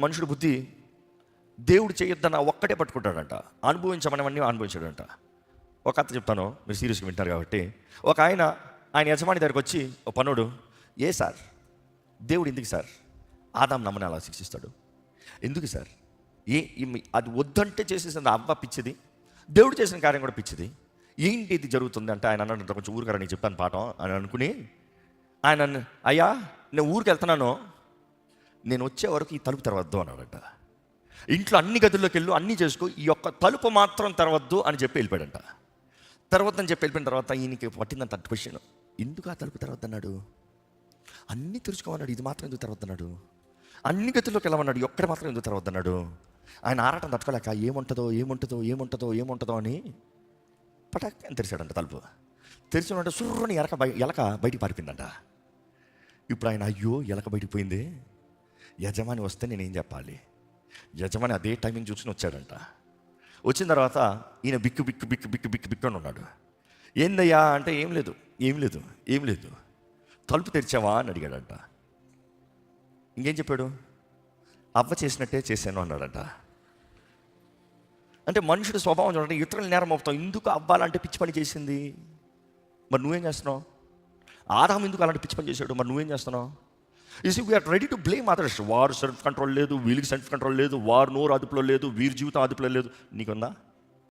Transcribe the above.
మనుషుడు బుద్ధి దేవుడు చేయొద్దన్న ఒక్కటే పట్టుకుంటాడంట, అనుభవించమనవన్నీ అనుభవించాడంట. ఒక కథ చెప్తాను, మీరు సీరియస్గా వింటారు కాబట్టి. ఒక ఆయన యజమాని దగ్గరికి వచ్చి, ఓ పనుడు, ఏ సార్ దేవుడు ఎందుకు సార్ ఆదాం నమ్మని అలా శిక్షిస్తాడు? ఎందుకు సార్? అది వద్దంటే చేసేసింది అవ్వ పిచ్చిది, దేవుడు చేసిన కార్యం కూడా పిచ్చిది, ఏంటి ఇది జరుగుతుంది అంటే ఆయన అన్నట్టు కొంచెం ఊరికరా నేను చెప్తాను పాఠం అని అనుకుని ఆయన, అయ్యా నేను ఊరికి వెళ్తున్నాను, నేను వచ్చే వరకు ఈ తలుపు తెరవద్దు అన్నాడంట. ఇంట్లో అన్ని గదుల్లోకి వెళ్ళు, అన్నీ చేసుకో, ఈ యొక్క తలుపు మాత్రం తెరవద్దు అని చెప్పి వెళ్ళిపోయాడంట. తెరవద్దని చెప్పి వెళ్ళిపోయిన తర్వాత ఈయనకి పట్టిందంత క్వశ్చన్, ఎందుకు ఆ తలుపు తెరవద్దన్నాడు? అన్నీ తెరుచుకోమన్నాడు, ఇది మాత్రం ఎందుకు తెరవద్దన్నాడు? అన్ని గదుల్లోకి వెళ్ళమన్నాడు, ఒక్కటి మాత్రం ఎందుకు తెరవద్దన్నాడు? ఆయన ఆరాటం తట్టుకోలేక ఏముంటుందో ఏముంటుందో ఏముంటుందో ఏముంటుందో అని పటాక్ అని తెరిచాడంట. తలుపు తెరిచినంటే సుర్రని ఎలక బయటికి పారిపోయిందంట. ఇప్పుడు ఆయన, అయ్యో ఎలక బయటికి పోయింది, యజమాని వస్తే నేనేం చెప్పాలి? యజమాని అదే టైమింగ్ చూసుకుని వచ్చాడంట. వచ్చిన తర్వాత ఈయన బిక్కు బిక్కు బిక్కు బిక్కు బిక్కు బిక్కు అని ఉన్నాడు. ఏందయ్యా అంటే, ఏం లేదు ఏం లేదు ఏం లేదు, తలుపు తెరిచావా అని అడిగాడంట. ఇంకేం చెప్పాడు? అవ్వ చేసినట్టే చేశాను అన్నాడంట. అంటే మనుషుడు స్వభావం చూడండి, ఇతరులు నేరం అవుతాం. ఎందుకు అవ్వాలంటే పిచ్చి పని చేసింది, మరి నువ్వేం చేస్తున్నావు? ఆదాం ఎందుకు అలాంటి పిచ్చి పని చేశాడు, మరి నువ్వేం చేస్తున్నావు? Is we are ready to blame others. వారు సెల్ఫ్ కంట్రోల్ లేదు, వీళ్ళకి సెల్ఫ్ కంట్రోల్ లేదు, వారు నోరు అదుపులో లేదు, వీరి జీవితం అదుపులో లేదు. నీకుందా?